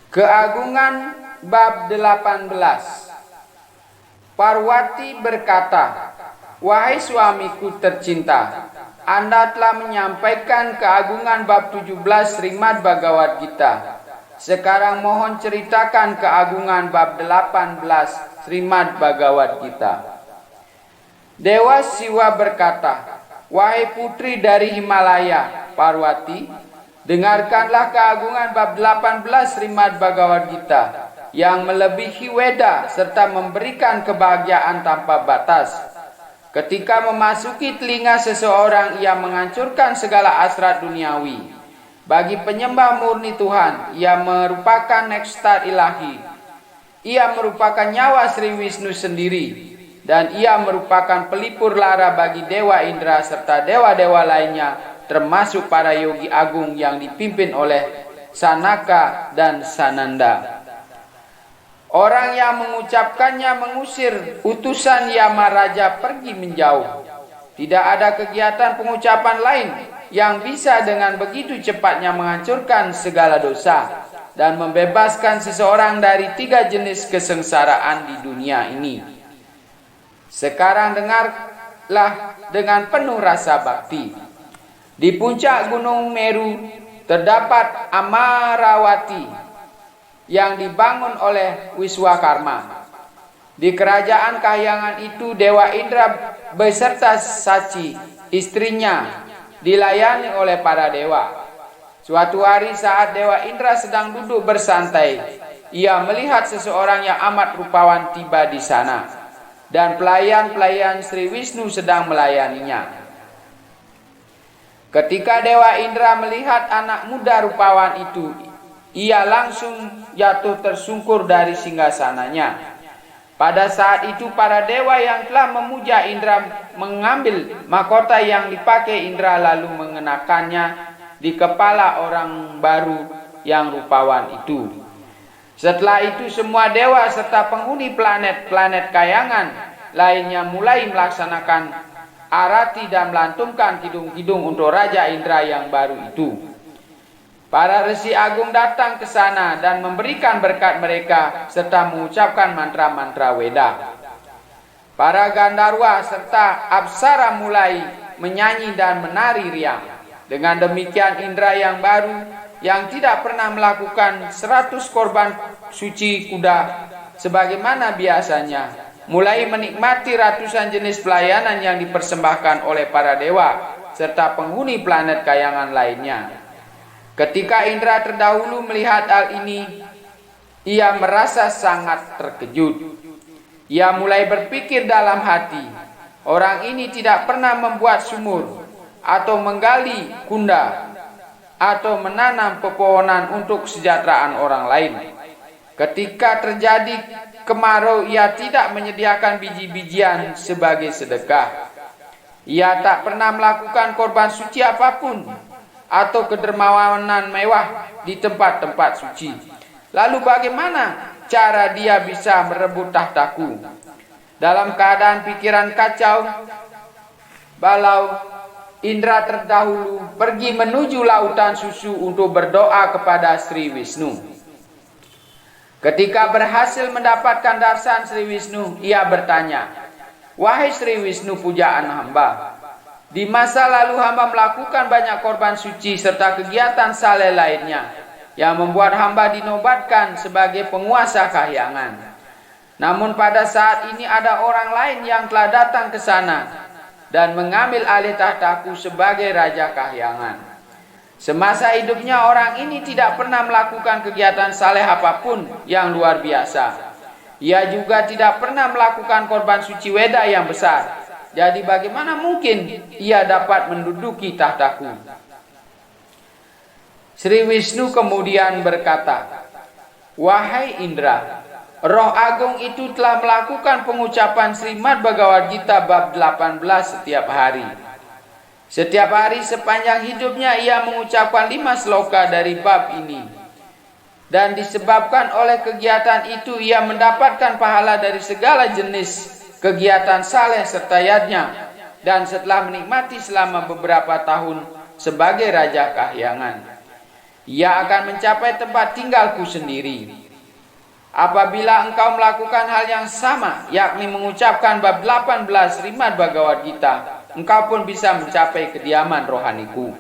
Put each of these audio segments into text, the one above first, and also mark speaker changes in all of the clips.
Speaker 1: Keagungan bab 18. Parwati berkata, "Wahai suamiku tercinta, Anda telah menyampaikan keagungan bab 17 Srimad Bhagavad Gita. Sekarang mohon ceritakan keagungan bab 18 Srimad Bhagavad Gita." Dewa Siwa berkata, "Wahai putri dari Himalaya, Parwati, dengarkanlah keagungan bab 18 Srimad Bhagavad Gita yang melebihi Weda serta memberikan kebahagiaan tanpa batas. Ketika memasuki telinga seseorang, ia menghancurkan segala hasrat duniawi. Bagi penyembah murni Tuhan, ia merupakan nekstar ilahi. Ia merupakan nyawa Sri Wisnu sendiri, dan ia merupakan pelipur lara bagi Dewa Indra serta dewa-dewa lainnya, termasuk para yogi agung yang dipimpin oleh Sanaka dan Sananda. Orang yang mengucapkannya mengusir utusan Yamaraja pergi menjauh. Tidak ada kegiatan pengucapan lain yang bisa dengan begitu cepatnya menghancurkan segala dosa dan membebaskan seseorang dari 3 jenis kesengsaraan di dunia ini. Sekarang dengarlah dengan penuh rasa bakti. Di puncak Gunung Meru terdapat Amarawati yang dibangun oleh Wiswakarma. Di kerajaan kahyangan itu, Dewa Indra beserta Saci, istrinya, dilayani oleh para dewa. Suatu hari saat Dewa Indra sedang duduk bersantai, ia melihat seseorang yang amat rupawan tiba di sana, dan pelayan-pelayan Sri Wisnu sedang melayaninya. Ketika Dewa Indra melihat anak muda rupawan itu, ia langsung jatuh tersungkur dari singgasananya. Pada saat itu para dewa yang telah memuja Indra mengambil mahkota yang dipakai Indra lalu mengenakannya di kepala orang baru yang rupawan itu. Setelah itu semua dewa serta penghuni planet-planet kayangan lainnya mulai melaksanakan arati dan melantunkan kidung-kidung untuk Raja Indra yang baru itu. Para resi agung datang ke sana dan memberikan berkat mereka serta mengucapkan mantra-mantra Weda. Para Gandarwa serta Apsara mulai menyanyi dan menari riang. Dengan demikian Indra yang baru yang tidak pernah melakukan 100 korban suci kuda sebagaimana biasanya, mulai menikmati ratusan jenis pelayanan yang dipersembahkan oleh para dewa serta penghuni planet kayangan lainnya. Ketika Indra terdahulu melihat hal ini, ia merasa sangat terkejut. Ia mulai berpikir dalam hati, orang ini tidak pernah membuat sumur atau menggali kunda atau menanam pepohonan untuk kesejahteraan orang lain. Ketika terjadi kemarau, ia tidak menyediakan biji-bijian sebagai sedekah. Ia tak pernah melakukan korban suci apapun atau kedermawanan mewah di tempat-tempat suci. Lalu bagaimana cara dia bisa merebut tahtaku? Dalam keadaan pikiran kacau balau, Indra terdahulu pergi menuju lautan susu untuk berdoa kepada Sri Wisnu. Ketika berhasil mendapatkan darsan Sri Wisnu, ia bertanya, "Wahai Sri Wisnu pujaan hamba, di masa lalu hamba melakukan banyak korban suci serta kegiatan saleh lainnya yang membuat hamba dinobatkan sebagai penguasa kahyangan. Namun pada saat ini ada orang lain yang telah datang ke sana dan mengambil alih tahtaku sebagai raja kahyangan. Semasa hidupnya orang ini tidak pernah melakukan kegiatan saleh apapun yang luar biasa. Ia juga tidak pernah melakukan korban suci Weda yang besar. Jadi bagaimana mungkin ia dapat menduduki tahtaku?" Sri Wisnu kemudian berkata, "Wahai Indra, roh agung itu telah melakukan pengucapan Srimad Bhagavad Gita bab 18 setiap hari. Setiap hari sepanjang hidupnya ia mengucapkan 5 sloka dari bab ini. Dan disebabkan oleh kegiatan itu ia mendapatkan pahala dari segala jenis kegiatan saleh serta yadnya, dan setelah menikmati selama beberapa tahun sebagai raja kahyangan. ia akan mencapai tempat tinggalku sendiri. Apabila engkau melakukan hal yang sama, yakni mengucapkan bab 18 Srimad Bhagavad Gita, engkau pun bisa mencapai kediaman rohaniku.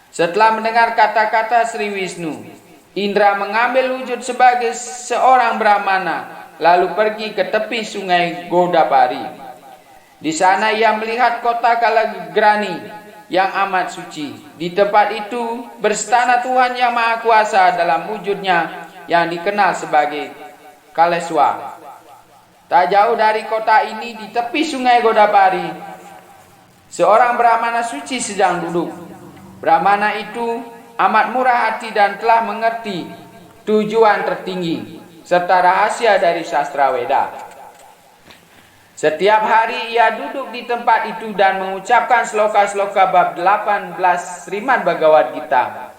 Speaker 1: Setelah mendengar kata-kata Sri Wisnu, Indra mengambil wujud sebagai seorang Brahmana, lalu pergi ke tepi sungai Godapari. Di sana ia melihat kota Kalagrani yang amat suci. Di tempat itu berstana Tuhan Yang Maha Kuasa dalam wujudnya yang dikenal sebagai Kaleswa. Tak jauh dari kota ini, di tepi sungai Godapari, seorang Brahmana suci sedang duduk. Brahmana itu amat murah hati dan telah mengerti tujuan tertinggi serta rahasia dari sastra Weda. Setiap hari ia duduk di tempat itu dan mengucapkan sloka-sloka bab 18 Srimad Bhagavad Gita.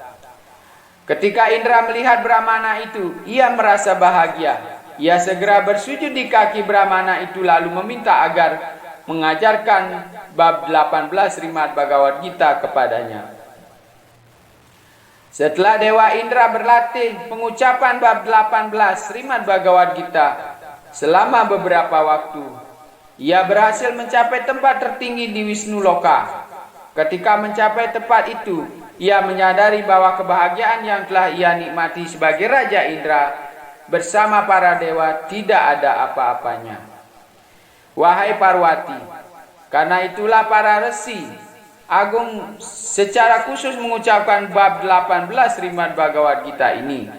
Speaker 1: Ketika Indra melihat Brahmana itu, ia merasa bahagia. Ia segera bersujud di kaki Brahmana itu lalu meminta agar mengajarkan bab 18 Srimad Bhagavad Gita kepadanya. Setelah Dewa Indra berlatih pengucapan bab 18 Srimad Bhagavad Gita selama beberapa waktu, ia berhasil mencapai tempat tertinggi di Wisnu Loka. Ketika mencapai tempat itu, ia menyadari bahwa kebahagiaan yang telah ia nikmati sebagai Raja Indra bersama para dewa tidak ada apa-apanya. Wahai Parwati, karena itulah para resi agung secara khusus mengucapkan bab 18 Srimad Bhagavad Gita ini.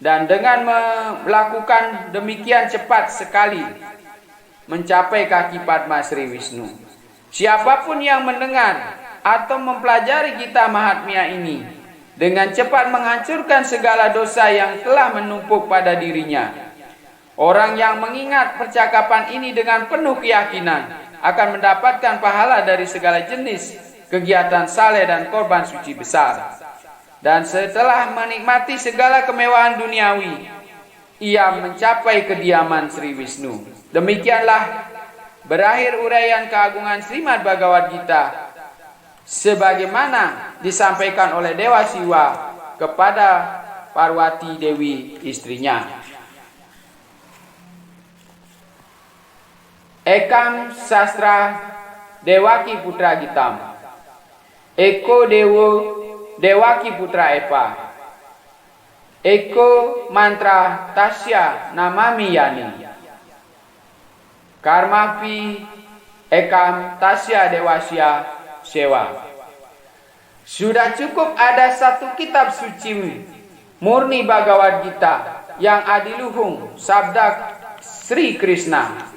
Speaker 1: Dan dengan melakukan demikian cepat sekali mencapai kaki Padma Sri Wisnu. Siapapun yang mendengar atau mempelajari Gita Mahatmya ini dengan cepat menghancurkan segala dosa yang telah menumpuk pada dirinya. Orang yang mengingat percakapan ini dengan penuh keyakinan akan mendapatkan pahala dari segala jenis kegiatan saleh dan korban suci besar. Dan setelah menikmati segala kemewahan duniawi, ia mencapai kediaman Sri Wisnu. Demikianlah berakhir uraian keagungan Srimad Bhagavad Gita sebagaimana disampaikan oleh Dewa Siwa kepada Parwati Dewi istrinya. Ekam Sastra Dewaki Putra Gitam. Eko Dewo Dewaki Putra Epa. Eko Mantra Tasya Namami Yani. Karmapi Ekam Tasya Dewasya Sewa. Sudah cukup ada satu kitab suci murni Bhagavad Gita yang adiluhung sabda Sri Krishna,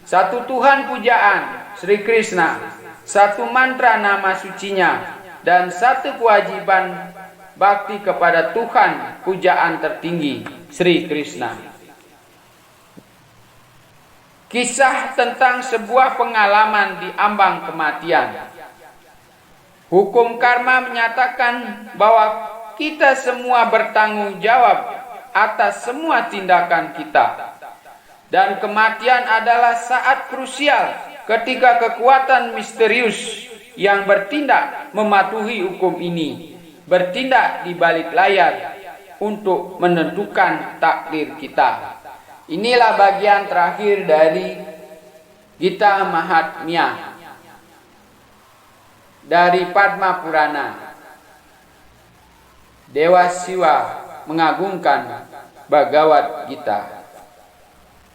Speaker 1: satu Tuhan pujaan Sri Krishna, satu mantra nama sucinya, dan satu kewajiban bakti kepada Tuhan pujaan tertinggi Sri Krishna. Kisah tentang sebuah pengalaman di ambang kematian. Hukum karma menyatakan bahwa kita semua bertanggung jawab atas semua tindakan kita. Dan kematian adalah saat krusial ketika kekuatan misterius yang bertindak mematuhi hukum ini bertindak di balik layar untuk menentukan takdir kita. Inilah bagian terakhir dari Gita Mahatmya dari Padma Purana. Dewa Siwa mengagungkan Bhagavad Gita.